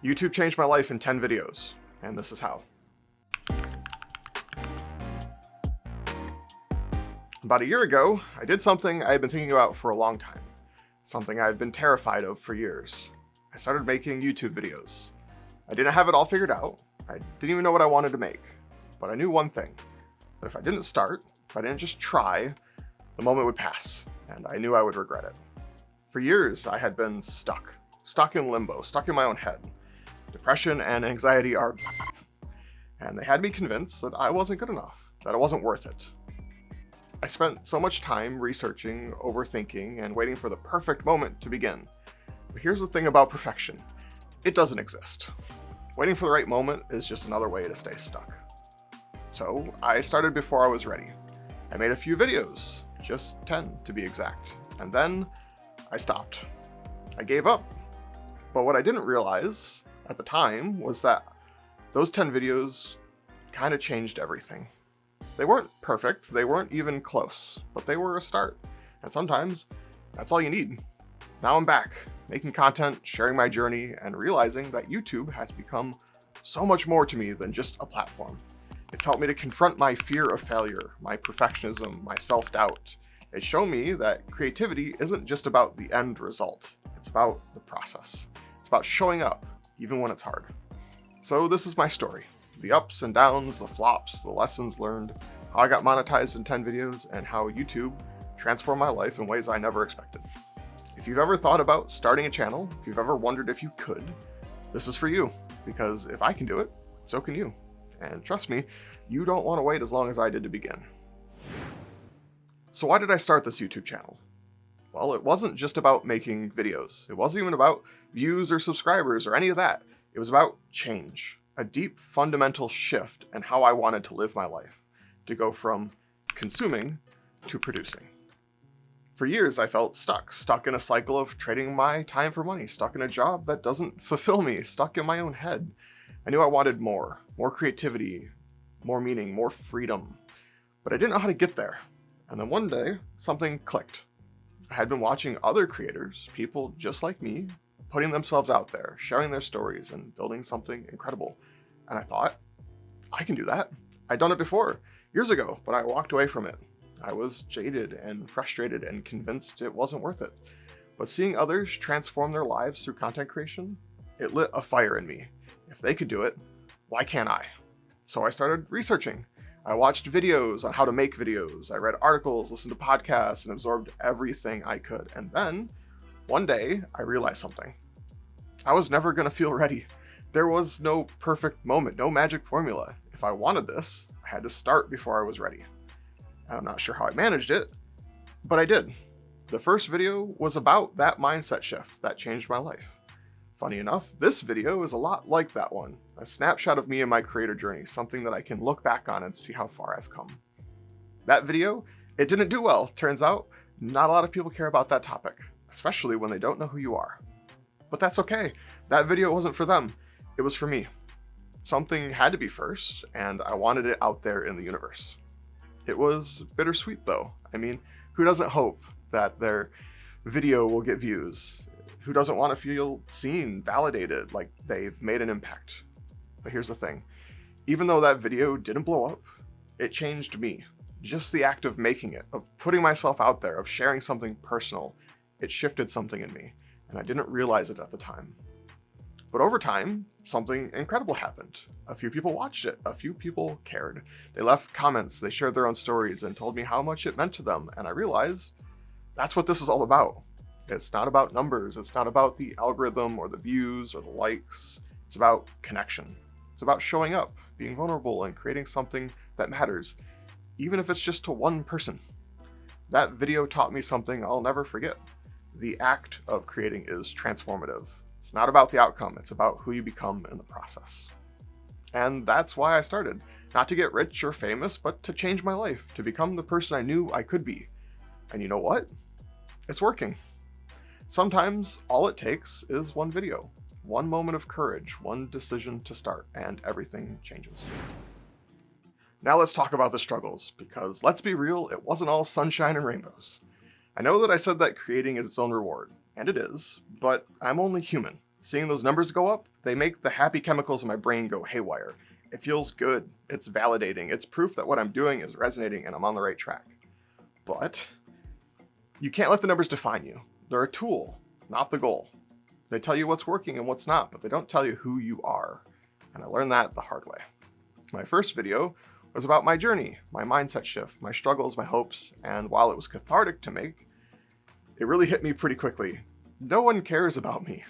YouTube changed my life in 10 videos, and this is how. About a year ago, I did something I had been thinking about for a long time. Something I've been terrified of for years. I started making YouTube videos. I didn't have it all figured out. I didn't even know what I wanted to make. But I knew one thing, that if I didn't start, if I didn't just try, the moment would pass, and I knew I would regret it. For years, I had been stuck in limbo, stuck in my own head. Depression and anxiety are and they had me convinced that I wasn't good enough, that it wasn't worth it. I spent so much time researching, overthinking, and waiting for the perfect moment to begin. But here's the thing about perfection. It doesn't exist. Waiting for the right moment is just another way to stay stuck. So I started before I was ready. I made a few videos, just 10 to be exact, and then I stopped. I gave up. But what I didn't realize at the time was that those 10 videos kind of changed everything. They weren't perfect, they weren't even close, but they were a start. And sometimes that's all you need. Now I'm back, making content, sharing my journey, and realizing that YouTube has become so much more to me than just a platform. It's helped me to confront my fear of failure, my perfectionism, my self-doubt. It's shown me that creativity isn't just about the end result. It's about the process. It's about showing up, even when it's hard. So this is my story. The ups and downs, the flops, the lessons learned, how I got monetized in 10 videos, and how YouTube transformed my life in ways I never expected. If you've ever thought about starting a channel, if you've ever wondered if you could, this is for you. Because if I can do it, so can you. And trust me, you don't want to wait as long as I did to begin. So why did I start this YouTube channel? Well, it wasn't just about making videos. It wasn't even about views or subscribers or any of that. It was about change, a deep fundamental shift in how I wanted to live my life, to go from consuming to producing. For years, I felt stuck in a cycle of trading my time for money, stuck in a job that doesn't fulfill me, stuck in my own head. I knew I wanted more creativity, more meaning, more freedom, but I didn't know how to get there. And then one day, something clicked. I had been watching other creators, people just like me, putting themselves out there, sharing their stories, and building something incredible. And I thought, I can do that. I'd done it before, years ago, but I walked away from it. I was jaded and frustrated and convinced it wasn't worth it. But seeing others transform their lives through content creation, it lit a fire in me. If they could do it, why can't I? So I started researching. I watched videos on how to make videos. I read articles, listened to podcasts, and absorbed everything I could. And then, one day, I realized something. I was never gonna feel ready. There was no perfect moment, no magic formula. If I wanted this, I had to start before I was ready. I'm not sure how I managed it, but I did. The first video was about that mindset shift that changed my life. Funny enough, this video is a lot like that one, a snapshot of me and my creator journey, something that I can look back on and see how far I've come. That video, it didn't do well. Turns out, not a lot of people care about that topic, especially when they don't know who you are. But that's okay. That video wasn't for them. It was for me. Something had to be first, and I wanted it out there in the universe. It was bittersweet though. I mean, who doesn't hope that their video will get views? Who doesn't want to feel seen, validated, like they've made an impact? But here's the thing. Even though that video didn't blow up, it changed me. Just the act of making it, of putting myself out there, of sharing something personal, it shifted something in me, and I didn't realize it at the time. But over time, something incredible happened. A few people watched it, a few people cared. They left comments, they shared their own stories, and told me how much it meant to them, and I realized that's what this is all about. It's not about numbers, it's not about the algorithm or the views or the likes. It's about connection. It's about showing up, being vulnerable, and creating something that matters, even if it's just to one person. That video taught me something I'll never forget. The act of creating is transformative. It's not about the outcome, it's about who you become in the process. And that's why I started. Not to get rich or famous, but to change my life, to become the person I knew I could be. And you know what? It's working. Sometimes all it takes is one video, one moment of courage, one decision to start, and everything changes. Now let's talk about the struggles, because let's be real, it wasn't all sunshine and rainbows. I know that I said that creating is its own reward, and it is, but I'm only human. Seeing those numbers go up, they make the happy chemicals in my brain go haywire. It feels good. It's validating. It's proof that what I'm doing is resonating and I'm on the right track. But you can't let the numbers define you. They're a tool, not the goal. They tell you what's working and what's not, but they don't tell you who you are. And I learned that the hard way. My first video was about my journey, my mindset shift, my struggles, my hopes, and while it was cathartic to make, it really hit me pretty quickly. No one cares about me.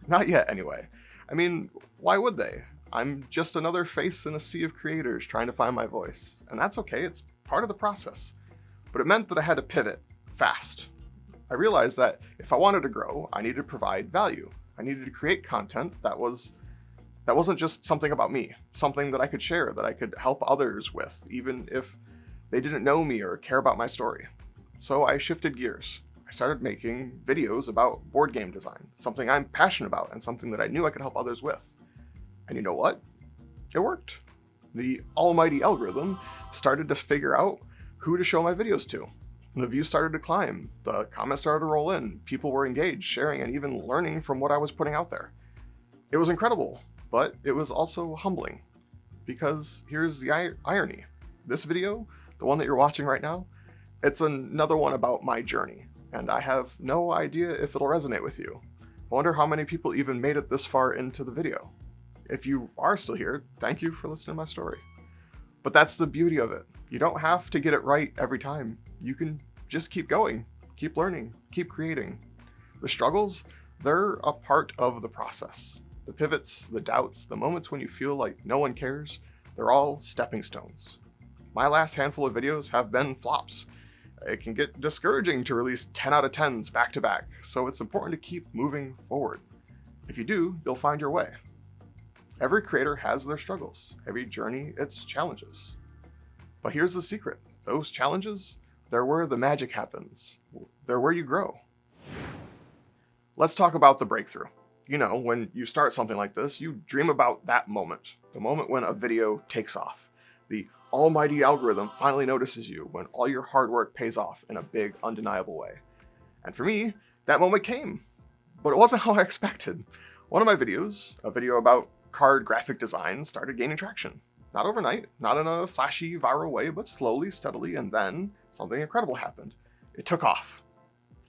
Not yet, anyway. I mean, why would they? I'm just another face in a sea of creators trying to find my voice. And that's okay, it's part of the process. But it meant that I had to pivot fast. I realized that if I wanted to grow, I needed to provide value. I needed to create content that wasn't just something about me, something that I could share, that I could help others with, even if they didn't know me or care about my story. So I shifted gears. I started making videos about board game design, something I'm passionate about and something that I knew I could help others with. And you know what? It worked. The almighty algorithm started to figure out who to show my videos to. The views started to climb, the comments started to roll in, people were engaged, sharing, and even learning from what I was putting out there. It was incredible, but it was also humbling. Because here's the irony. This video, the one that you're watching right now, it's another one about my journey. And I have no idea if it'll resonate with you. I wonder how many people even made it this far into the video. If you are still here, thank you for listening to my story. But that's the beauty of it. You don't have to get it right every time. You can just keep going, keep learning, keep creating. The struggles, they're a part of the process. The pivots, the doubts, the moments when you feel like no one cares, they're all stepping stones. My last handful of videos have been flops. It can get discouraging to release 10 out of 10s back to back, so it's important to keep moving forward. If you do, you'll find your way. Every creator has their struggles, every journey its challenges. But here's the secret. Those challenges, they're where the magic happens. They're where you grow. Let's talk about the breakthrough. You know, when you start something like this, you dream about that moment, the moment when a video takes off. The almighty algorithm finally notices you when all your hard work pays off in a big, undeniable way. And for me, that moment came, but it wasn't how I expected. One of my videos, a video about card graphic design, started gaining traction. Not overnight, not in a flashy, viral way, but slowly, steadily, and then something incredible happened. It took off.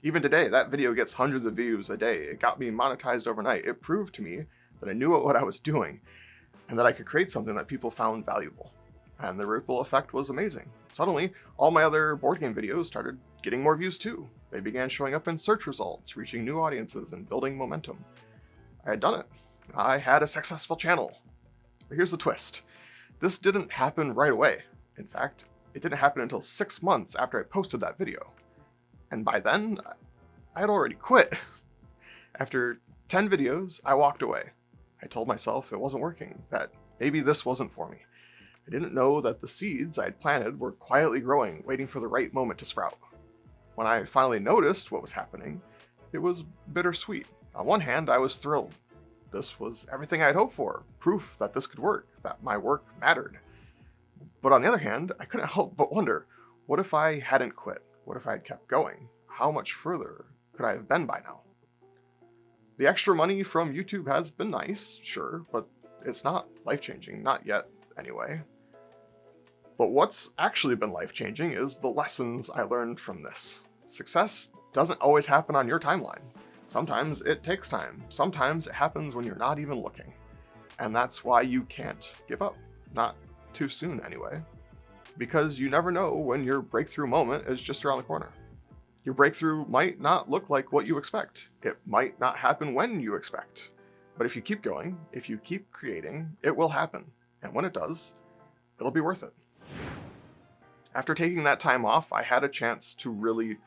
Even today, that video gets hundreds of views a day. It got me monetized overnight. It proved to me that I knew what I was doing and that I could create something that people found valuable. And the ripple effect was amazing. Suddenly, all my other board game videos started getting more views too. They began showing up in search results, reaching new audiences, and building momentum. I had done it. I had a successful channel. But here's the twist. This didn't happen right away. In fact, it didn't happen until 6 months after I posted that video. And by then, I had already quit. After 10 videos, I walked away. I told myself it wasn't working, that maybe this wasn't for me. I didn't know that the seeds I'd planted were quietly growing, waiting for the right moment to sprout. When I finally noticed what was happening, it was bittersweet. On one hand, I was thrilled. This was everything I'd hoped for, proof that this could work, that my work mattered. But on the other hand, I couldn't help but wonder, what if I hadn't quit? What if I had kept going? How much further could I have been by now? The extra money from YouTube has been nice, sure, but it's not life-changing, not yet anyway. But what's actually been life-changing is the lessons I learned from this. Success doesn't always happen on your timeline. Sometimes it takes time. Sometimes it happens when you're not even looking. And that's why you can't give up. Not too soon anyway. Because you never know when your breakthrough moment is just around the corner. Your breakthrough might not look like what you expect. It might not happen when you expect. But if you keep going, if you keep creating, it will happen. And when it does, it'll be worth it. After taking that time off, I had a chance to really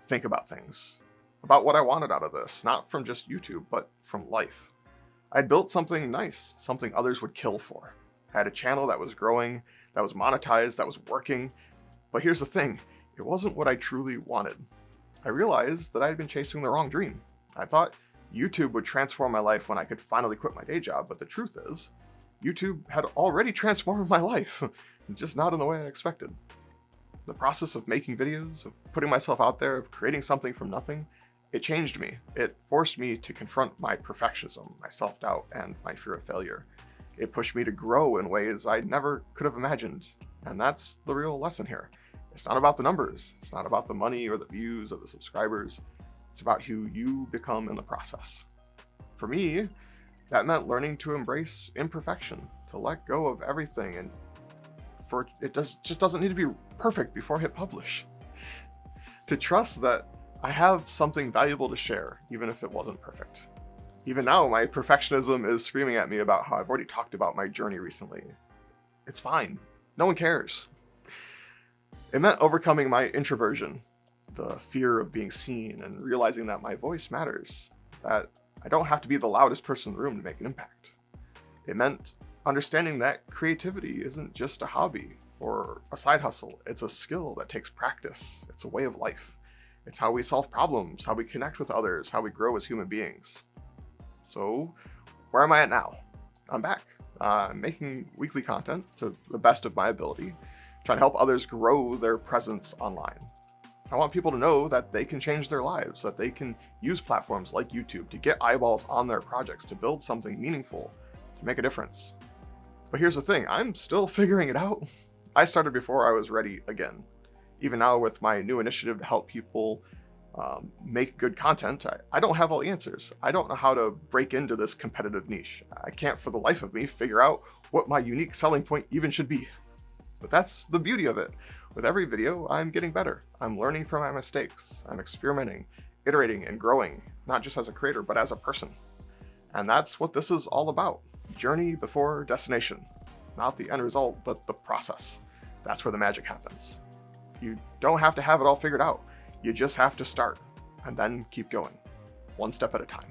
think about things. About what I wanted out of this, not from just YouTube, but from life. I'd built something nice, something others would kill for. I had a channel that was growing, that was monetized, that was working. But here's the thing, it wasn't what I truly wanted. I realized that I had been chasing the wrong dream. I thought YouTube would transform my life when I could finally quit my day job, but the truth is, YouTube had already transformed my life, just not in the way I expected. The process of making videos, of putting myself out there, of creating something from nothing, It changed me. It forced me to confront my perfectionism, my self-doubt, and my fear of failure. It pushed me to grow in ways I never could have imagined. And that's the real lesson here. It's not about the numbers. It's not about the money or the views or the subscribers. It's about who you become in the process. For me, that meant learning to embrace imperfection, to let go of everything, and just doesn't need to be perfect before I hit publish. To trust that I have something valuable to share, even if it wasn't perfect. Even now, my perfectionism is screaming at me about how I've already talked about my journey recently. It's fine. No one cares. It meant overcoming my introversion, the fear of being seen, and realizing that my voice matters, that I don't have to be the loudest person in the room to make an impact. It meant understanding that creativity isn't just a hobby or a side hustle. It's a skill that takes practice. It's a way of life. It's how we solve problems, how we connect with others, how we grow as human beings. So, where am I at now? I'm back. I'm making weekly content to the best of my ability, trying to help others grow their presence online. I want people to know that they can change their lives, that they can use platforms like YouTube to get eyeballs on their projects, to build something meaningful, to make a difference. But here's the thing, I'm still figuring it out. I started before I was ready again. Even now with my new initiative to help people make good content, I don't have all the answers. I don't know how to break into this competitive niche. I can't for the life of me figure out what my unique selling point even should be. But that's the beauty of it. With every video, I'm getting better. I'm learning from my mistakes. I'm experimenting, iterating, and growing, not just as a creator, but as a person. And that's what this is all about. Journey before destination. Not the end result, but the process. That's where the magic happens. You don't have to have it all figured out. You just have to start and then keep going, one step at a time.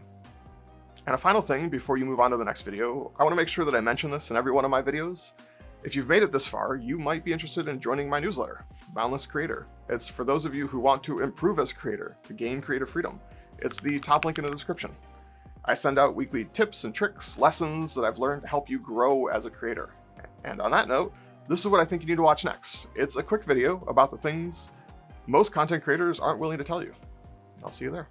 And a final thing before you move on to the next video, I want to make sure that I mention this in every one of my videos. If you've made it this far, you might be interested in joining my newsletter, Boundless Creator. It's for those of you who want to improve as a creator, to gain creative freedom. It's the top link in the description. I send out weekly tips and tricks, lessons that I've learned to help you grow as a creator. And on that note, this is what I think you need to watch next. It's a quick video about the things most content creators aren't willing to tell you. I'll see you there.